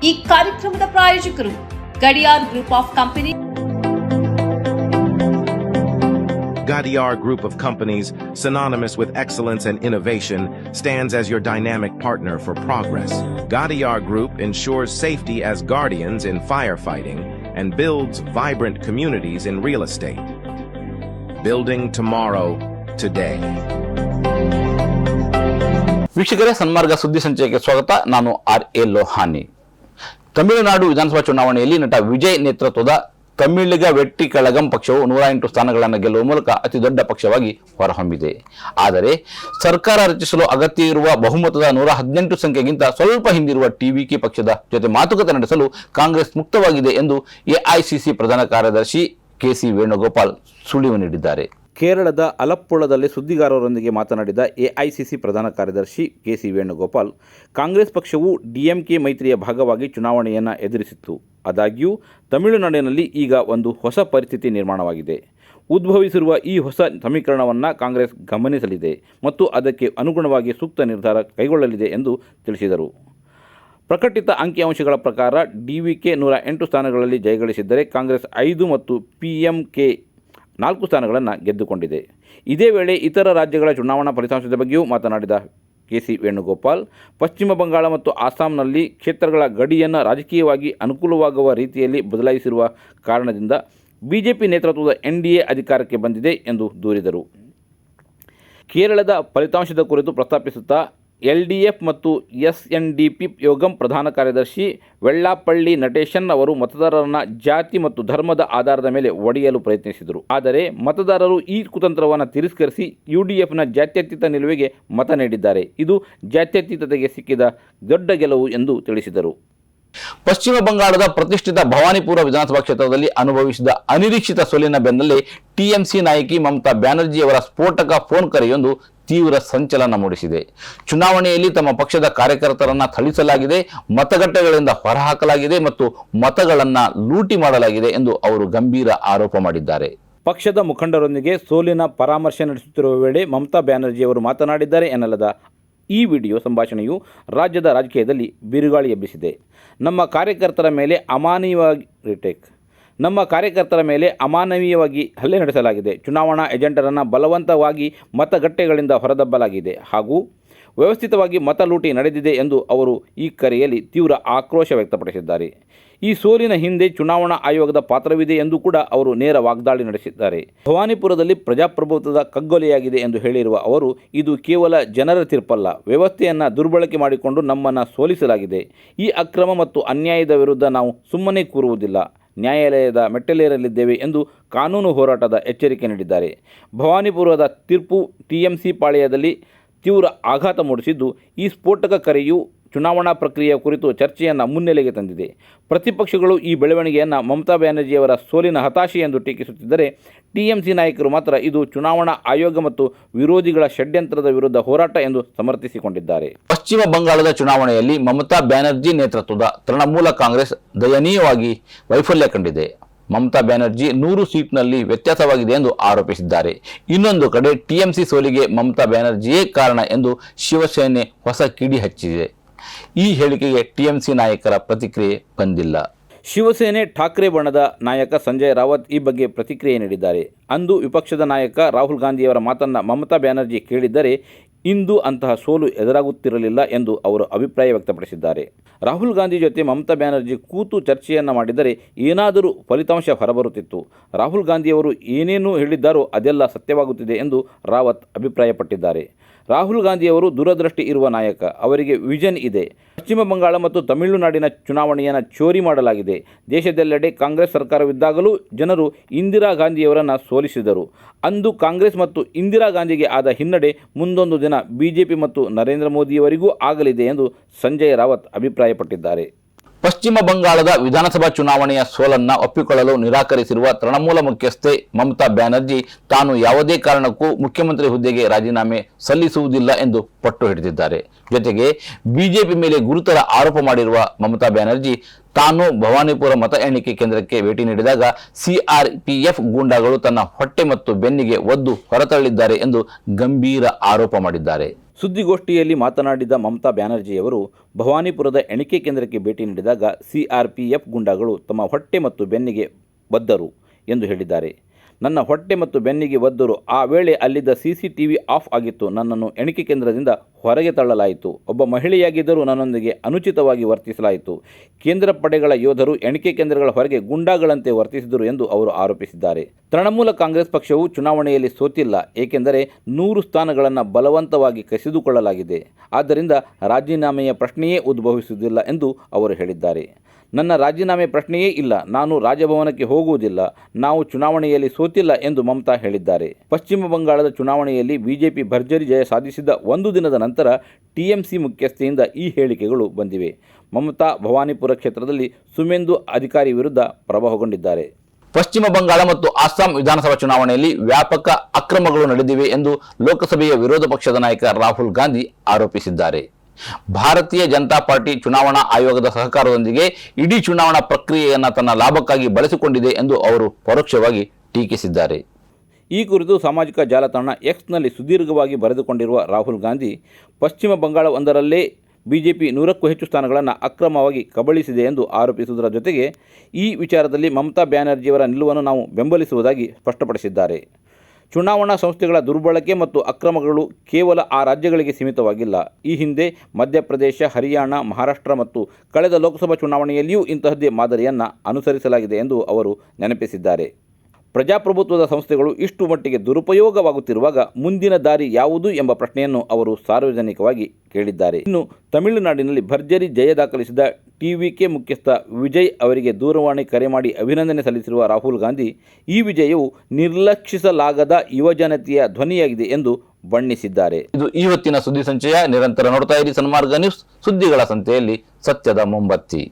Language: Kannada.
ಈ ಕಾರ್ಯಕ್ರಮದ ಪ್ರಾಯೋಜಕರು Gadiyar group of company. Gadiar Group of Companies, synonymous with excellence and innovation, stands as your dynamic partner for progress. Gadiar Group ensures safety as guardians in firefighting and builds vibrant communities in real estate. Building tomorrow, today. ವೀಕ್ಷಕರೇ, ಸನ್ಮಾರ್ಗ ಸುದ್ದಿ ಸಂಚಯಕ್ಕೆ ಸ್ವಾಗತ. ನಾನು RA ಲೋಹಾನಿ. ತಮಿಳುನಾಡು ವಿಧಾನಸಭಾ ಚುನಾವಣೆಯಲ್ಲಿ ನಟ ವಿಜಯ್ ನೇತೃತ್ವದ ತಮಿಳಿಗ ವೆಟ್ಟಿ ಕಳಗಂ ಪಕ್ಷವು 108 ಸ್ಥಾನಗಳನ್ನು ಗೆಲ್ಲುವ ಮೂಲಕ ಅತಿ ದೊಡ್ಡ ಪಕ್ಷವಾಗಿ ಹೊರಹೊಮ್ಮಿದೆ. ಆದರೆ ಸರ್ಕಾರ ರಚಿಸಲು ಅಗತ್ಯ ಇರುವ ಬಹುಮತದ 118 ಸಂಖ್ಯೆಗಿಂತ ಸ್ವಲ್ಪ ಹಿಂದಿರುವ TVK ಪಕ್ಷದ ಜೊತೆ ಮಾತುಕತೆ ನಡೆಸಲು ಕಾಂಗ್ರೆಸ್ ಮುಕ್ತವಾಗಿದೆ ಎಂದು AICC ಪ್ರಧಾನ ಕಾರ್ಯದರ್ಶಿ KC ವೇಣುಗೋಪಾಲ್ ಸುಳಿವು ನೀಡಿದ್ದಾರೆ. ಕೇರಳದ ಅಲಪ್ಪುಳದಲ್ಲಿ ಸುದ್ದಿಗಾರರೊಂದಿಗೆ ಮಾತನಾಡಿದ AICC ಪ್ರಧಾನ ಕಾರ್ಯದರ್ಶಿ KC ವೇಣುಗೋಪಾಲ್, ಕಾಂಗ್ರೆಸ್ ಪಕ್ಷವು DMK ಮೈತ್ರಿಯ ಭಾಗವಾಗಿ ಚುನಾವಣೆಯನ್ನು ಎದುರಿಸಿತ್ತು. ಆದಾಗ್ಯೂ ತಮಿಳುನಾಡಿನಲ್ಲಿ ಈಗ ಒಂದು ಹೊಸ ಪರಿಸ್ಥಿತಿ ನಿರ್ಮಾಣವಾಗಿದೆ. ಉದ್ಭವಿಸಿರುವ ಈ ಹೊಸ ಸಮೀಕರಣವನ್ನು ಕಾಂಗ್ರೆಸ್ ಗಮನಿಸಲಿದೆ ಮತ್ತು ಅದಕ್ಕೆ ಅನುಗುಣವಾಗಿ ಸೂಕ್ತ ನಿರ್ಧಾರ ಕೈಗೊಳ್ಳಲಿದೆ ಎಂದು ತಿಳಿಸಿದರು. ಪ್ರಕಟಿತ ಅಂಕಿಅಂಶಗಳ ಪ್ರಕಾರ DVK 108 ಸ್ಥಾನಗಳಲ್ಲಿ ಜಯಗಳಿಸಿದ್ದರೆ ಕಾಂಗ್ರೆಸ್ 5 ಮತ್ತು PMK 4 ಸ್ಥಾನಗಳನ್ನು ಗೆದ್ದುಕೊಂಡಿದೆ. ಇದೇ ವೇಳೆ ಇತರ ರಾಜ್ಯಗಳ ಚುನಾವಣಾ ಫಲಿತಾಂಶದ ಬಗ್ಗೆಯೂ ಮಾತನಾಡಿದ KC ವೇಣುಗೋಪಾಲ್, ಪಶ್ಚಿಮ ಬಂಗಾಳ ಮತ್ತು ಅಸ್ಸಾಂನಲ್ಲಿ ಕ್ಷೇತ್ರಗಳ ಗಡಿಯನ್ನು ರಾಜಕೀಯವಾಗಿ ಅನುಕೂಲವಾಗುವ ರೀತಿಯಲ್ಲಿ ಬದಲಾಯಿಸಿರುವ ಕಾರಣದಿಂದ BJP ನೇತೃತ್ವದ NDA ಅಧಿಕಾರಕ್ಕೆ ಬಂದಿದೆ ಎಂದು ದೂರಿದರು. ಕೇರಳದ ಫಲಿತಾಂಶದ ಕುರಿತು ಪ್ರಸ್ತಾಪಿಸುತ್ತಾ LDF ಮತ್ತು SNDP ಯೋಗಂ ಪ್ರಧಾನ ಕಾರ್ಯದರ್ಶಿ ವೆಳ್ಳಾಪಳ್ಳಿ ನಟೇಶನ್ ಅವರು ಮತದಾರರನ್ನು ಜಾತಿ ಮತ್ತು ಧರ್ಮದ ಆಧಾರದ ಮೇಲೆ ಒಡೆಯಲು ಪ್ರಯತ್ನಿಸಿದರು. ಆದರೆ ಮತದಾರರು ಈ ಕುತಂತ್ರವನ್ನು ತಿರಸ್ಕರಿಸಿ UDFನ ಜಾತ್ಯತೀತ ನಿಲುವಿಗೆ ಮತ ನೀಡಿದ್ದಾರೆ. ಇದು ಜಾತ್ಯತೀತತೆಗೆ ಸಿಕ್ಕಿದ ದೊಡ್ಡ ಗೆಲುವು ಎಂದು ತಿಳಿಸಿದರು. ಪಶ್ಚಿಮ ಬಂಗಾಳದ ಪ್ರತಿಷ್ಠಿತ ಭವಾನಿಪುರ ವಿಧಾನಸಭಾ ಕ್ಷೇತ್ರದಲ್ಲಿ ಅನುಭವಿಸಿದ ಅನಿರೀಕ್ಷಿತ ಸೋಲಿನ ಬೆನ್ನಲ್ಲೇ TMC ನಾಯಕಿ ಮಮತಾ ಬ್ಯಾನರ್ಜಿಯವರ ಸ್ಫೋಟಕ ಫೋನ್ ಕರೆಯೊಂದು ತೀವ್ರ ಸಂಚಲನ ಮೂಡಿಸಿದೆ. ಚುನಾವಣೆಯಲ್ಲಿ ತಮ್ಮ ಪಕ್ಷದ ಕಾರ್ಯಕರ್ತರನ್ನು ಥಳಿಸಲಾಗಿದೆ, ಮತಗಟ್ಟೆಗಳಿಂದ ಹೊರಹಾಕಲಾಗಿದೆ ಮತ್ತು ಮತಗಳನ್ನು ಲೂಟಿ ಮಾಡಲಾಗಿದೆ ಎಂದು ಅವರು ಗಂಭೀರ ಆರೋಪ ಮಾಡಿದ್ದಾರೆ. ಪಕ್ಷದ ಮುಖಂಡರೊಂದಿಗೆ ಸೋಲಿನ ಪರಾಮರ್ಶೆ ನಡೆಸುತ್ತಿರುವ ವೇಳೆ ಮಮತಾ ಬ್ಯಾನರ್ಜಿಯವರು ಮಾತನಾಡಿದ್ದಾರೆ ಎನ್ನಲಾದ ಈ ವಿಡಿಯೋ ಸಂಭಾಷಣೆಯು ರಾಜ್ಯದ ರಾಜಕೀಯದಲ್ಲಿ ಬಿರುಗಾಳಿ ಎಬ್ಬಿಸಿದೆ. ನಮ್ಮ ಕಾರ್ಯಕರ್ತರ ಮೇಲೆ ಅಮಾನವೀಯವಾಗಿ ಹಲ್ಲೆ ನಡೆಸಲಾಗಿದೆ. ಚುನಾವಣಾ ಏಜೆಂಟರನ್ನು ಬಲವಂತವಾಗಿ ಮತಗಟ್ಟೆಗಳಿಂದ ಹೊರದಬ್ಬಲಾಗಿದೆ ಹಾಗೂ ವ್ಯವಸ್ಥಿತವಾಗಿ ಮತ ಲೂಟಿ ನಡೆದಿದೆ ಎಂದು ಅವರು ಈ ಕರೆಯಲ್ಲಿ ತೀವ್ರ ಆಕ್ರೋಶ ವ್ಯಕ್ತಪಡಿಸಿದ್ದಾರೆ. ಈ ಸೋಲಿನ ಹಿಂದೆ ಚುನಾವಣಾ ಆಯೋಗದ ಪಾತ್ರವಿದೆ ಎಂದು ಕೂಡ ಅವರು ನೇರ ವಾಗ್ದಾಳಿ ನಡೆಸಿದ್ದಾರೆ. ಭವಾನಿಪುರದಲ್ಲಿ ಪ್ರಜಾಪ್ರಭುತ್ವದ ಕಗ್ಗೊಲೆಯಾಗಿದೆ ಎಂದು ಹೇಳಿರುವ ಅವರು, ಇದು ಕೇವಲ ಜನರ ತೀರ್ಪಲ್ಲ, ವ್ಯವಸ್ಥೆಯನ್ನು ದುರ್ಬಳಕೆ ಮಾಡಿಕೊಂಡು ನಮ್ಮನ್ನು ಸೋಲಿಸಲಾಗಿದೆ. ಈ ಅಕ್ರಮ ಮತ್ತು ಅನ್ಯಾಯದ ವಿರುದ್ಧ ನಾವು ಸುಮ್ಮನೆ ಕೂರುವುದಿಲ್ಲ, ನ್ಯಾಯಾಲಯದ ಮೆಟ್ಟಲೇರಲಿದ್ದೇವೆ ಎಂದು ಕಾನೂನು ಹೋರಾಟದ ಎಚ್ಚರಿಕೆ ನೀಡಿದ್ದಾರೆ. ಭವಾನಿಪುರದ ತೀರ್ಪು TMC ಪಾಳೆಯದಲ್ಲಿ ತೀವ್ರ ಆಘಾತ ಮೂಡಿಸಿದ್ದು, ಈ ಸ್ಫೋಟಕ ಕರೆಯು ಚುನಾವಣಾ ಪ್ರಕ್ರಿಯೆಯ ಕುರಿತು ಚರ್ಚೆಯನ್ನು ಮುನ್ನೆಲೆಗೆ ತಂದಿದೆ. ಪ್ರತಿಪಕ್ಷಗಳು ಈ ಬೆಳವಣಿಗೆಯನ್ನು ಮಮತಾ ಬ್ಯಾನರ್ಜಿಯವರ ಸೋಲಿನ ಹತಾಶೆ ಎಂದು ಟೀಕಿಸುತ್ತಿದ್ದರೆ, TMC ನಾಯಕರು ಮಾತ್ರ ಇದು ಚುನಾವಣಾ ಆಯೋಗ ಮತ್ತು ವಿರೋಧಿಗಳ ಷಡ್ಯಂತ್ರದ ವಿರುದ್ಧ ಹೋರಾಟ ಎಂದು ಸಮರ್ಥಿಸಿಕೊಂಡಿದ್ದಾರೆ. ಪಶ್ಚಿಮ ಬಂಗಾಳದ ಚುನಾವಣೆಯಲ್ಲಿ ಮಮತಾ ಬ್ಯಾನರ್ಜಿ ನೇತೃತ್ವದ ತೃಣಮೂಲ ಕಾಂಗ್ರೆಸ್ ದಯನೀಯವಾಗಿ ವೈಫಲ್ಯ ಕಂಡಿದೆ. ಮಮತಾ ಬ್ಯಾನರ್ಜಿ 100 ಸೀಟ್ನಲ್ಲಿ ವ್ಯತ್ಯಾಸವಾಗಿದೆ ಎಂದು ಆರೋಪಿಸಿದ್ದಾರೆ. ಇನ್ನೊಂದು ಕಡೆ TMC ಸೋಲಿಗೆ ಮಮತಾ ಬ್ಯಾನರ್ಜಿಯೇ ಕಾರಣ ಎಂದು ಶಿವಸೇನೆ ಹೊಸ ಕಿಡಿ ಹಚ್ಚಿದೆ. ಈ ಹೇಳಿಕೆಗೆ TMC ನಾಯಕರ ಪ್ರತಿಕ್ರಿಯೆ ಬಂದಿಲ್ಲ. ಶಿವಸೇನೆ ಠಾಕ್ರೆ ಬಣದ ನಾಯಕ ಸಂಜಯ್ ರಾವತ್ ಈ ಬಗ್ಗೆ ಪ್ರತಿಕ್ರಿಯೆ ನೀಡಿದ್ದಾರೆ. ಅಂದು ವಿಪಕ್ಷದ ನಾಯಕ ರಾಹುಲ್ ಗಾಂಧಿಯವರ ಮಾತನ್ನು ಮಮತಾ ಬ್ಯಾನರ್ಜಿ ಕೇಳಿದ್ದರೆ ಇಂದು ಅಂತಹ ಸೋಲು ಎದುರಾಗುತ್ತಿರಲಿಲ್ಲ ಎಂದು ಅವರು ಅಭಿಪ್ರಾಯ ವ್ಯಕ್ತಪಡಿಸಿದ್ದಾರೆ. ರಾಹುಲ್ ಗಾಂಧಿ ಜೊತೆ ಮಮತಾ ಬ್ಯಾನರ್ಜಿ ಕೂತು ಚರ್ಚೆಯನ್ನು ಮಾಡಿದರೆ ಏನಾದರೂ ಫಲಿತಾಂಶ ಹೊರಬರುತ್ತಿತ್ತು. ರಾಹುಲ್ ಗಾಂಧಿಯವರು ಏನೇನು ಹೇಳಿದ್ದಾರೋ ಅದೆಲ್ಲ ಸತ್ಯವಾಗುತ್ತಿದೆ ಎಂದು ರಾವತ್ ಅಭಿಪ್ರಾಯಪಟ್ಟಿದ್ದಾರೆ. ರಾಹುಲ್ ಗಾಂಧಿಯವರು ದೂರದೃಷ್ಟಿ ಇರುವ ನಾಯಕ, ಅವರಿಗೆ ವಿಷನ್ ಇದೆ. ಪಶ್ಚಿಮ ಬಂಗಾಳ ಮತ್ತು ತಮಿಳುನಾಡಿನ ಚುನಾವಣೆಯನ್ನು ಚೋರಿ ಮಾಡಲಾಗಿದೆ. ದೇಶದೆಲ್ಲೆಡೆ ಕಾಂಗ್ರೆಸ್ ಸರ್ಕಾರವಿದ್ದಾಗಲೂ ಜನರು ಇಂದಿರಾ ಗಾಂಧಿಯವರನ್ನು ಸೋಲಿಸಿದರು. ಅಂದು ಕಾಂಗ್ರೆಸ್ ಮತ್ತು ಇಂದಿರಾ ಗಾಂಧಿಗೆ ಆದ ಹಿನ್ನಡೆ ಮುಂದೊಂದು ದಿನ BJP ಮತ್ತು ನರೇಂದ್ರ ಮೋದಿಯವರಿಗೂ ಆಗಲಿದೆ ಎಂದು ಸಂಜಯ್ ರಾವತ್ ಅಭಿಪ್ರಾಯಪಟ್ಟಿದ್ದಾರೆ. ಪಶ್ಚಿಮ ಬಂಗಾಳದ ವಿಧಾನಸಭಾ ಚುನಾವಣೆಯ ಸೋಲನ್ನು ಒಪ್ಪಿಕೊಳ್ಳಲು ನಿರಾಕರಿಸಿರುವ ತೃಣಮೂಲ ಮುಖ್ಯಸ್ಥೆ ಮಮತಾ ಬ್ಯಾನರ್ಜಿ ತಾನು ಯಾವುದೇ ಕಾರಣಕ್ಕೂ ಮುಖ್ಯಮಂತ್ರಿ ಹುದ್ದೆಗೆ ರಾಜೀನಾಮೆ ಸಲ್ಲಿಸುವುದಿಲ್ಲ ಎಂದು ಪಟ್ಟು ಹಿಡಿದಿದ್ದಾರೆ. ಜೊತೆಗೆ BJP ಮೇಲೆ ಗುರುತರ ಆರೋಪ ಮಾಡಿರುವ ಮಮತಾ ಬ್ಯಾನರ್ಜಿ ತಾನು ಭವಾನಿಪುರ ಮತ ಎಣಿಕೆ ಕೇಂದ್ರಕ್ಕೆ ಭೇಟಿ ನೀಡಿದಾಗ CRPF ಗೂಂಡಾಗಳು ತನ್ನ ಹೊಟ್ಟೆ ಮತ್ತು ಬೆನ್ನಿಗೆ ಒದ್ದು ಹೊರತಳ್ಳಿದ್ದಾರೆ ಎಂದು ಗಂಭೀರ ಆರೋಪ ಮಾಡಿದ್ದಾರೆ. ಸುದ್ದಿಗೋಷ್ಠಿಯಲ್ಲಿ ಮಾತನಾಡಿದ ಮಮತಾ ಬ್ಯಾನರ್ಜಿಯವರು ಭವಾನಿಪುರದ ಎಣಿಕೆ ಕೇಂದ್ರಕ್ಕೆ ಭೇಟಿ ನೀಡಿದಾಗ CRPF ಗುಂಡಾಗಳು ತಮ್ಮ ಹೊಟ್ಟೆ ಮತ್ತು ಬೆನ್ನಿಗೆ ಒದ್ದರು ಎಂದು ಹೇಳಿದ್ದಾರೆ. ನನ್ನ ಹೊಟ್ಟೆ ಮತ್ತು ಬೆನ್ನಿಗೆ ಒದ್ದರು. ಆ ವೇಳೆ ಅಲ್ಲಿದ್ದ CCTV ಆಫ್ ಆಗಿತ್ತು. ನನ್ನನ್ನು ಎಣಿಕೆ ಕೇಂದ್ರದಿಂದ ಹೊರಗೆ ತಳ್ಳಲಾಯಿತು. ಒಬ್ಬ ಮಹಿಳೆಯಾಗಿದ್ದರೂ ನನ್ನೊಂದಿಗೆ ಅನುಚಿತವಾಗಿ ವರ್ತಿಸಲಾಯಿತು. ಕೇಂದ್ರ ಪಡೆಗಳ ಯೋಧರು ಎಣಿಕೆ ಕೇಂದ್ರಗಳ ಹೊರಗೆ ಗುಂಡಾಗಳಂತೆ ವರ್ತಿಸಿದರು ಎಂದು ಅವರು ಆರೋಪಿಸಿದ್ದಾರೆ. ತೃಣಮೂಲ ಕಾಂಗ್ರೆಸ್ ಪಕ್ಷವು ಚುನಾವಣೆಯಲ್ಲಿ ಸೋತಿಲ್ಲ, ಏಕೆಂದರೆ 100 ಸ್ಥಾನಗಳನ್ನು ಬಲವಂತವಾಗಿ ಕಸಿದುಕೊಳ್ಳಲಾಗಿದೆ. ಆದ್ದರಿಂದ ರಾಜೀನಾಮೆಯ ಪ್ರಶ್ನೆಯೇ ಉದ್ಭವಿಸುವುದಿಲ್ಲ ಎಂದು ಅವರು ಹೇಳಿದ್ದಾರೆ. ನನ್ನ ರಾಜೀನಾಮೆ ಪ್ರಶ್ನೆಯೇ ಇಲ್ಲ. ನಾನು ರಾಜಭವನಕ್ಕೆ ಹೋಗುವುದಿಲ್ಲ. ನಾವು ಚುನಾವಣೆಯಲ್ಲಿ ಸೋತಿಲ್ಲ ಎಂದು ಮಮತಾ ಹೇಳಿದ್ದಾರೆ. ಪಶ್ಚಿಮ ಬಂಗಾಳದ ಚುನಾವಣೆಯಲ್ಲಿ ಬಿಜೆಪಿ ಭರ್ಜರಿ ಜಯ ಸಾಧಿಸಿದ ಒಂದು ದಿನದ ನಂತರ TMC ಮುಖ್ಯಸ್ಥೆಯಿಂದ ಈ ಹೇಳಿಕೆಗಳು ಬಂದಿವೆ. ಮಮತಾ ಭವಾನಿಪುರ ಕ್ಷೇತ್ರದಲ್ಲಿ ಸುಮೇಂದು ಅಧಿಕಾರಿ ವಿರುದ್ಧ ಪ್ರಭಾವಗೊಂಡಿದ್ದಾರೆ. ಪಶ್ಚಿಮ ಬಂಗಾಳ ಮತ್ತು ಅಸ್ಸಾಂ ವಿಧಾನಸಭಾ ಚುನಾವಣೆಯಲ್ಲಿ ವ್ಯಾಪಕ ಅಕ್ರಮಗಳು ನಡೆದಿವೆ ಎಂದು ಲೋಕಸಭೆಯ ವಿರೋಧ ಪಕ್ಷದ ನಾಯಕ ರಾಹುಲ್ ಗಾಂಧಿ ಆರೋಪಿಸಿದ್ದಾರೆ. ಭಾರತೀಯ ಜನತಾ ಪಾರ್ಟಿ ಚುನಾವಣಾ ಆಯೋಗದ ಸಹಕಾರದೊಂದಿಗೆ ಇಡೀ ಚುನಾವಣಾ ಪ್ರಕ್ರಿಯೆಯನ್ನು ತನ್ನ ಲಾಭಕ್ಕಾಗಿ ಬಳಸಿಕೊಂಡಿದೆ ಎಂದು ಅವರು ಪರೋಕ್ಷವಾಗಿ ಟೀಕಿಸಿದ್ದಾರೆ. ಈ ಕುರಿತು ಸಾಮಾಜಿಕ ಜಾಲತಾಣ Xನಲ್ಲಿ ಸುದೀರ್ಘವಾಗಿ ಬರೆದುಕೊಂಡಿರುವ ರಾಹುಲ್ ಗಾಂಧಿ, ಪಶ್ಚಿಮ ಬಂಗಾಳ ಒಂದರಲ್ಲೇ ಬಿಜೆಪಿ 100ಕ್ಕೂ ಹೆಚ್ಚು ಸ್ಥಾನಗಳನ್ನು ಅಕ್ರಮವಾಗಿ ಕಬಳಿಸಿದೆ ಎಂದು ಆರೋಪಿಸುವುದರ ಜೊತೆಗೆ ಈ ವಿಚಾರದಲ್ಲಿ ಮಮತಾ ಬ್ಯಾನರ್ಜಿಯವರ ನಿಲುವನ್ನು ನಾವು ಬೆಂಬಲಿಸುವುದಾಗಿ ಸ್ಪಷ್ಟಪಡಿಸಿದ್ದಾರೆ. ಚುನಾವಣಾ ಸಂಸ್ಥೆಗಳ ದುರ್ಬಳಕೆ ಮತ್ತು ಅಕ್ರಮಗಳು ಕೇವಲ ಆ ರಾಜ್ಯಗಳಿಗೆ ಸೀಮಿತವಾಗಿಲ್ಲ. ಈ ಹಿಂದೆ ಮಧ್ಯಪ್ರದೇಶ, ಹರಿಯಾಣ, ಮಹಾರಾಷ್ಟ್ರ ಮತ್ತು ಕಳೆದ ಲೋಕಸಭಾ ಚುನಾವಣೆಯಲ್ಲಿಯೂ ಇಂತಹದ್ದೇ ಮಾದರಿಯನ್ನು ಅನುಸರಿಸಲಾಗಿದೆ ಎಂದು ಅವರು ನೆನಪಿಸಿದ್ದಾರೆ. ಪ್ರಜಾಪ್ರಭುತ್ವದ ಸಂಸ್ಥೆಗಳು ಇಷ್ಟು ಮಟ್ಟಿಗೆ ದುರುಪಯೋಗವಾಗುತ್ತಿರುವಾಗ ಮುಂದಿನ ದಾರಿ ಯಾವುದು ಎಂಬ ಪ್ರಶ್ನೆಯನ್ನು ಅವರು ಸಾರ್ವಜನಿಕವಾಗಿ ಕೇಳಿದ್ದಾರೆ. ಇನ್ನು ತಮಿಳುನಾಡಿನಲ್ಲಿ ಭರ್ಜರಿ ಜಯ ದಾಖಲಿಸಿದ TVK ಮುಖ್ಯಸ್ಥ ವಿಜಯ್ ಅವರಿಗೆ ದೂರವಾಣಿ ಕರೆ ಮಾಡಿ ಅಭಿನಂದನೆ ಸಲ್ಲಿಸಿರುವ ರಾಹುಲ್ ಗಾಂಧಿ, ಈ ವಿಜಯವು ನಿರ್ಲಕ್ಷಿಸಲಾಗದ ಯುವಜನತೆಯ ಧ್ವನಿಯಾಗಿದೆ ಎಂದು ಬಣ್ಣಿಸಿದ್ದಾರೆ. ಇದು ಈ ಹೊತ್ತಿನ ಸುದ್ದಿ ಸಂಚಯ. ನಿರಂತರ ನೋಡ್ತಾ ಇರಿ ಸನ್ಮಾರ್ಗ ನ್ಯೂಸ್, ಸುದ್ದಿಗಳ ಸಂತೆಯಲ್ಲಿ ಸತ್ಯದ ಮೊಂಬತ್ತಿ.